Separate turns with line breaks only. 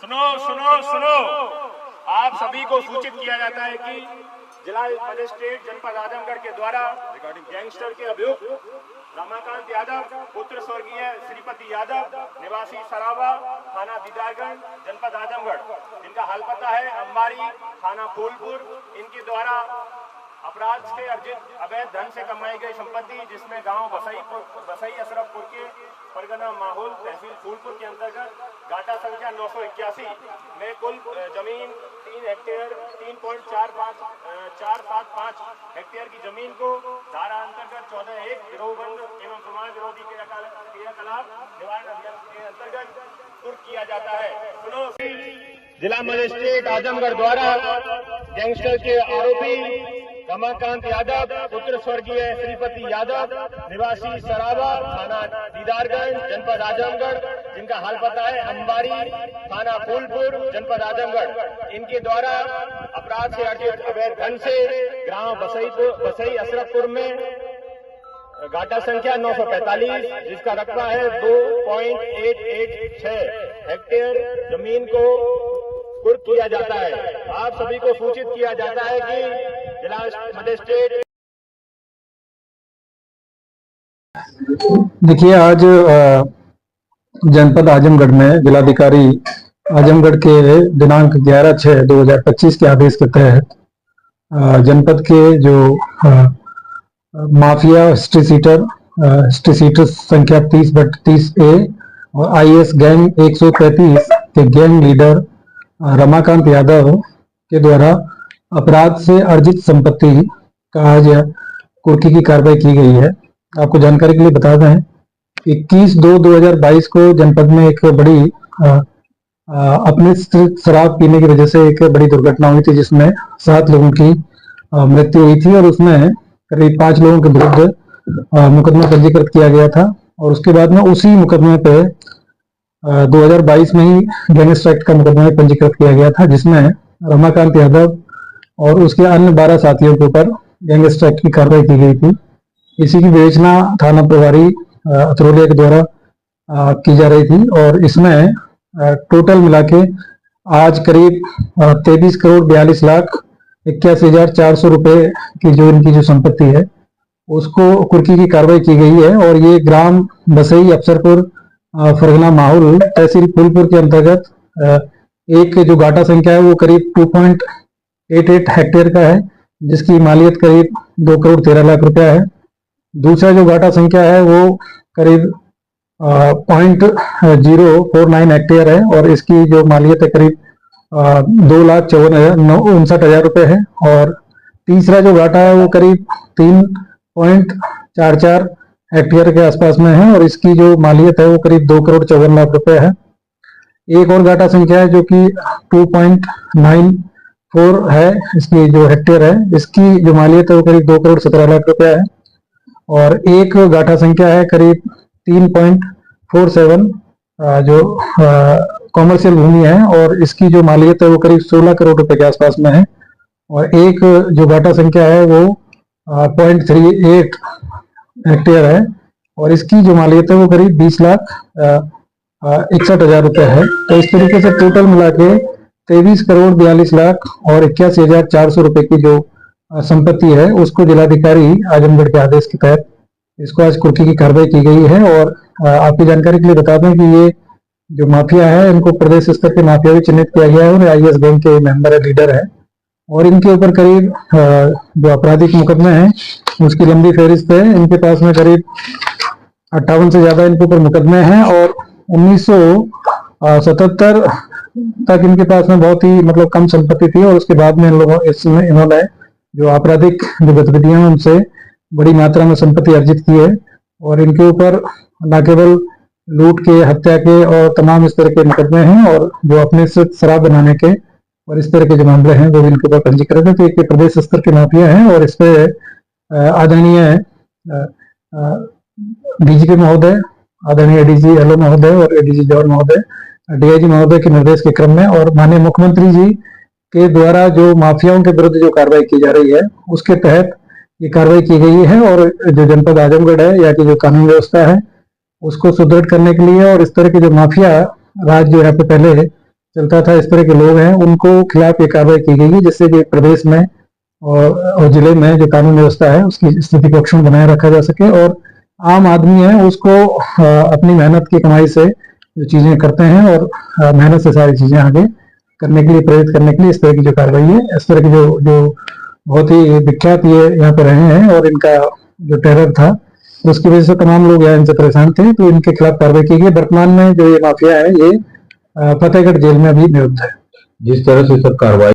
सुनो सुनो सुनो, आप सभी को सूचित किया जाता है कि जिला मजिस्ट्रेट जनपद आजमगढ़ के द्वारा गैंगस्टर के अभियुक्त रमाकांत यादव पुत्र स्वर्गीय श्रीपति यादव निवासी सरावा थाना दीदारगंज जनपद आजमगढ़, जिनका हाल पता है अंबारी थाना फूलपुर, इनके द्वारा अपराध से अर्जित अवैध धन से कमाई गई संपत्ति, जिसमें गांव बसई अशरफपुर के परगना माहौल तहसील फूलपुर के अंतर्गत घाटा संख्या 981 में कुल जमीन 3 हेक्टेयर 3.475 हेक्टेयर की जमीन को धारा अंतर्गत 14(1) गिरोहबंद एवं समाज विरोधी क्रियाकलाप निवारण अभियान के अंतर्गत कुर्क किया जाता है। सुनो, जिला मजिस्ट्रेट आजमगढ़ द्वारा गैंगस्टर के आरोपी रमाकांत यादव पुत्र स्वर्गीय श्रीपति यादव निवासी सरावा थाना दीदारगंज जनपद आजमगढ़, जिनका हाल पता है अंबारी थाना फूलपुर जनपद आजमगढ़, इनके द्वारा अपराध से अर्जित अवैध धन से ग्राम बसई अशरफपुर में घाटा संख्या 945, जिसका रकबा है 2.886 हेक्टेयर जमीन को कुर्क किया जाता है। आप सभी को सूचित किया जाता है कि जिला मजिस्ट्रेट।
देखिए, आज जनपद आजमगढ़ में जिलाधिकारी आजमगढ़ के दिनांक 11/6/2025 के आदेश के तहत जनपद के जो माफिया हिस्ट्री सीटर संख्या 30/30A और IS गैंग 133 के गैंग लीडर रमाकांत यादव के द्वारा अपराध से अर्जित संपत्ति का आज कुर्की की कार्रवाई की गई है। आपको जानकारी के लिए बता दें, 21/2/2022 को जनपद में एक बड़ी अपने शराब पीने की वजह से एक बड़ी दुर्घटना हुई थी, जिसमें 7 लोगों की मृत्यु हुई थी और उसमें करीब 5 लोगों के विरुद्ध मुकदमा पंजीकृत किया गया था। और उसके बाद में उसी मुकदमे पे 2022 में ही गैंगस्टर एक्ट का मुकदमा पंजीकृत किया गया था, जिसमें रमाकांत यादव और उसके अन्य 12 साथियों के ऊपर गैंगस्टर एक्ट की कार्रवाई की गई थी। इसी की विवेचना थाना प्रभारी अतरोलिया के द्वारा की जा रही थी और इसमें टोटल मिला के आज करीब 23,42,81,400 रुपए की जो इनकी जो संपत्ति है उसको कुर्की की कार्रवाई की गई है। और ये ग्राम बसई अफसरपुर फरगना माहौल तहसील फूलपुर के अंतर्गत एक जो घाटा संख्या है वो करीब 2.88 हेक्टेयर का है, जिसकी मालियत करीब 2,13,00,000 रुपया है। दूसरा जो घाटा संख्या है वो करीब 0.49 हेक्टेयर है और इसकी जो मालियत है करीब 2,59,000 रुपये है। और तीसरा जो घाटा है वो करीब 3.44 हेक्टेयर के आसपास में है और इसकी जो मालियत है वो करीब 2,54,00,000 रुपये है। एक और घाटा संख्या है जो कि 2.94 है, इसकी जो हेक्टेयर है इसकी जो मालियत है वो करीब 2,17,00,000 रुपया है। और एक घाटा संख्या है करीब 3.47 जो कॉमर्शियल भूमि है और इसकी जो मालियत है वो करीब 16 करोड़ रुपए के आसपास में है। और एक जो घाटा संख्या है वो 0.38 हेक्टेयर है और इसकी जो मालियत है वो करीब 20,61,000 रुपये है। तो इस तरीके से टोटल मिला के 23,42,81,400 रुपए की जो संपत्ति है उसको जिलाधिकारी आजमगढ़ के आदेश के तहत इसको आज कुर्की की कार्रवाई की गई है। और आपकी जानकारी के लिए बता दें कि ये जो माफिया है इनको प्रदेश स्तर के माफिया भी चिन्हित किया गया है और IS गैंग के मेंबर है, लीडर है और इनके ऊपर करीब जो आपराधिक मुकदमे हैं उसकी लंबी फहरिस्त है। इनके पास में करीब 58 से ज्यादा इनके ऊपर मुकदमे हैं और 1977 तक इनके पास में बहुत ही मतलब कम संपत्ति थी और उसके बाद में इन्होंने जो आपराधिक जो गतिविधियां हैं उनसे बड़ी मात्रा में संपत्ति अर्जित की है। और इनके ऊपर न केवल लूट के, हत्या के और तमाम इस तरह के मुकदमे हैं और जो अपने से शराब बनाने के और इस तरह के जो मामले हैं वो भी इनके ऊपर पंजीकृत है। तो एक प्रदेश स्तर के माफिया हैं और इस पे आदरणीय DGP महोदय, आदरणीय ADG LO महोदय और ADG जॉन महोदय, DIG महोदय के निर्देश के क्रम में और माननीय मुख्यमंत्री जी के द्वारा जो माफियाओं के विरुद्ध जो कार्रवाई की जा रही है उसके तहत ये कार्रवाई की गई है। और जो जनपद आजमगढ़ है या कि जो कानून व्यवस्था है उसको सुदृढ़ करने के लिए और इस तरह के जो माफिया राज जो यहाँ पे पहले चलता था, इस तरह के लोग हैं, उनको खिलाफ ये कार्रवाई की गई है, जिससे कि प्रदेश में और जिले में जो कानून व्यवस्था है उसकी स्थिति को अक्षुण्ण बनाए रखा जा सके और आम आदमी है उसको अपनी मेहनत की कमाई से जो चीजें करते हैं और मेहनत से सारी चीजें आगे करने के लिए प्रेरित करने के लिए इस तरह की जो कार्रवाई है, इस तरह की जो बहुत ही विख्यात ये यहाँ पे रहे हैं और इनका जो टेरर था उसकी वजह से तमाम लोग यहाँ इनसे परेशान थे, तो इनके खिलाफ कार्रवाई की गई। वर्तमान में जो ये माफिया है ये फतेहगढ़ जेल में अभी निरुद्ध है।
जिस तरह से सर कार्रवाई